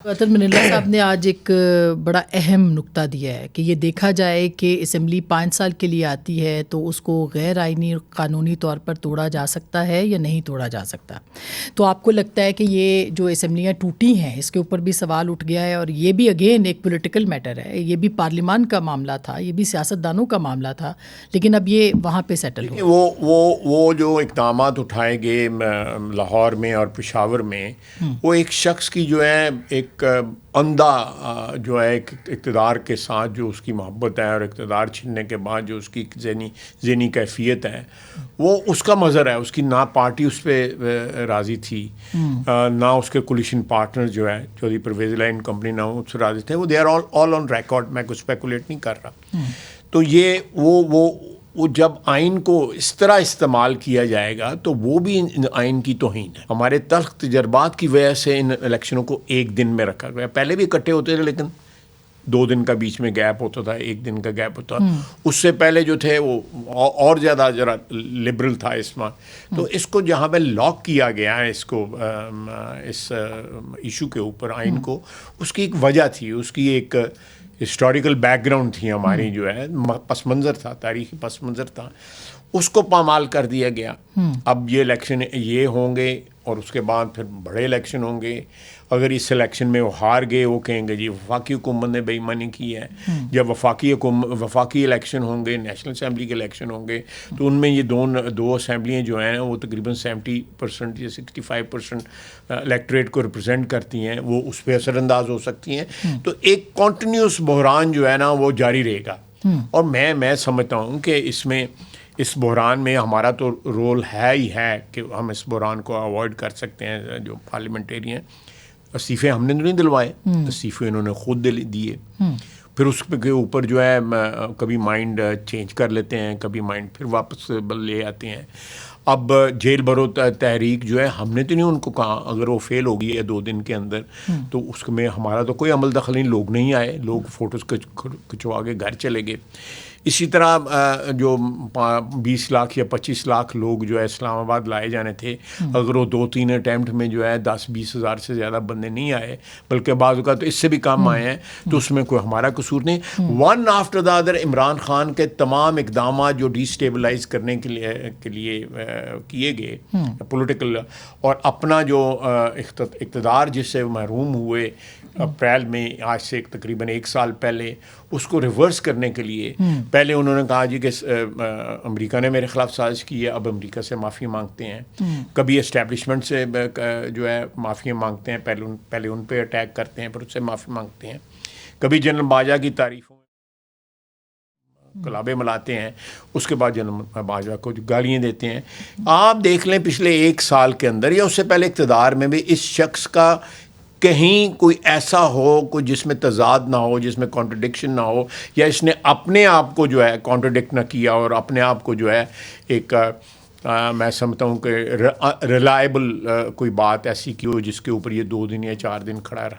وطن منلہ صاحب نے آج ایک بڑا اہم نکتہ دیا ہے کہ یہ دیکھا جائے کہ اسمبلی 5 سال کے لیے آتی ہے تو اس کو غیر آئینی قانونی طور پر توڑا جا سکتا ہے یا نہیں توڑا جا سکتا. تو آپ کو لگتا ہے کہ یہ جو اسمبلیاں ٹوٹی ہیں اس کے اوپر بھی سوال اٹھ گیا ہے، اور یہ بھی اگین ایک پولیٹیکل میٹر ہے، یہ بھی پارلیمان کا معاملہ تھا، یہ بھی سیاستدانوں کا معاملہ تھا، لیکن اب یہ وہاں پہ سیٹل ہو. وہ جو اقدامات اٹھائے گئے لاہور میں اور پشاور میں، وہ ایک شخص کی جو ہے ایک اندھا جو ہے ایک اقتدار کے ساتھ جو اس کی محبت ہے اور اقتدار چھننے کے بعد جو اس کی ذہنی کیفیت ہے، وہ اس کا مظہر ہے. اس کی نہ پارٹی اس پہ راضی تھی، نہ اس کے کولیشن پارٹنر جو ہے چودھری پرویز الہی کمپنی، نہ اس سے راضی تھے. وہ they are all on record, میں کچھ اسپیکولیٹ نہیں کر رہا. تو یہ وہ جب آئین کو اس طرح استعمال کیا جائے گا تو وہ بھی آئین کی توہین ہے. ہمارے تلخ تجربات کی وجہ سے ان الیکشنوں کو ایک دن میں رکھا گیا. پہلے بھی اکٹھے ہوتے تھے لیکن 2 دن کا بیچ میں گیپ ہوتا تھا، 1 دن کا گیپ ہوتا. اس سے پہلے جو تھے وہ اور زیادہ ذرا لبرل تھا اس میں. تو اس کو جہاں پہ لاک کیا گیا ہے اس ایشو کے اوپر آئین کو، اس کی ایک وجہ تھی، اس کی ایک ہسٹوریکل بیک گراؤنڈ تھی ہماری، جو ہے پس منظر تھا، تاریخی پس منظر تھا. اس کو پامال کر دیا گیا. اب یہ الیکشن یہ ہوں گے اور اس کے بعد پھر بڑے الیکشن ہوں گے. اگر اس الیکشن میں وہ ہار گئے، وہ کہیں گے جی وفاقی حکومت نے بے ایمانی کی ہے. جب وفاقی الیکشن ہوں گے، نیشنل اسمبلی کے الیکشن ہوں گے، تو ان میں یہ دو اسمبلیاں جو ہیں وہ تقریباً 70% یا 65% الیکٹریٹ کو ریپرزینٹ کرتی ہیں، وہ اس پہ اثر انداز ہو سکتی ہیں. تو ایک کنٹینیوس بحران جو ہے نا وہ جاری رہے گا. اور میں سمجھتا ہوں کہ اس بحران میں ہمارا تو رول ہے ہی ہے کہ ہم اس بحران کو اوائڈ کر سکتے ہیں. جو پارلیمنٹیرین استعفے ہم نے نہیں دلوائے، استعفے انہوں نے خود دیے. پھر اس کے اوپر جو ہے کبھی مائنڈ چینج کر لیتے ہیں، کبھی مائنڈ پھر واپس لے آتے ہیں. اب جیل بھرو تحریک جو ہے، ہم نے تو نہیں ان کو کہا اگر وہ فیل ہو گئی ہے 2 دن کے اندر تو اس میں ہمارا تو کوئی عمل دخل نہیں. لوگ نہیں آئے، لوگ فوٹوز کھچوا کے گھر چلے گئے. اسی طرح جو 20 لاکھ یا 25 لاکھ لوگ جو ہے اسلام آباد لائے جانے تھے، اگر وہ 2-3 اٹیمپٹ میں جو ہے 10-20 ہزار سے زیادہ بندے نہیں آئے، بلکہ بعض اوقات تو اس سے بھی کم آئے ہیں، تو اس میں کوئی ہمارا قصور نہیں. One after the other Imran Khan کے تمام اقدامات جو ڈی اسٹیبلائز کرنے کے لیے کیے گئے پولیٹیکل، اور اپنا جو اقتدار جس سے محروم ہوئے اپریل میں، آج سے تقریباً 1 سال پہلے، اس کو ریورس کرنے کے لیے پہلے انہوں نے کہا جی کہ امریکہ نے میرے خلاف سازش کی ہے، اب امریکہ سے معافی مانگتے ہیں. کبھی اسٹیبلشمنٹ سے جو ہے معافی مانگتے ہیں، پہلے ان پہ اٹیک کرتے ہیں، پھر اس سے معافی مانگتے ہیں. کبھی جنرل باجوہ کی تعریفوں کلابے ملاتے ہیں، اس کے بعد جنرل باجوہ کو جو گالیاں دیتے ہیں. آپ دیکھ لیں پچھلے 1 سال کے اندر یا اس سے پہلے اقتدار میں بھی اس شخص کا کہیں کوئی ایسا ہو کوئی جس میں تضاد نہ ہو، جس میں کانٹرڈکشن نہ ہو، یا اس نے اپنے آپ کو جو ہے کانٹرڈکٹ نہ کیا اور اپنے آپ کو جو ہے ایک میں سمجھتا ہوں کہ ریلائبل کوئی بات ایسی کی ہو جس کے اوپر یہ 2 دن یا 4 دن کھڑا رہا.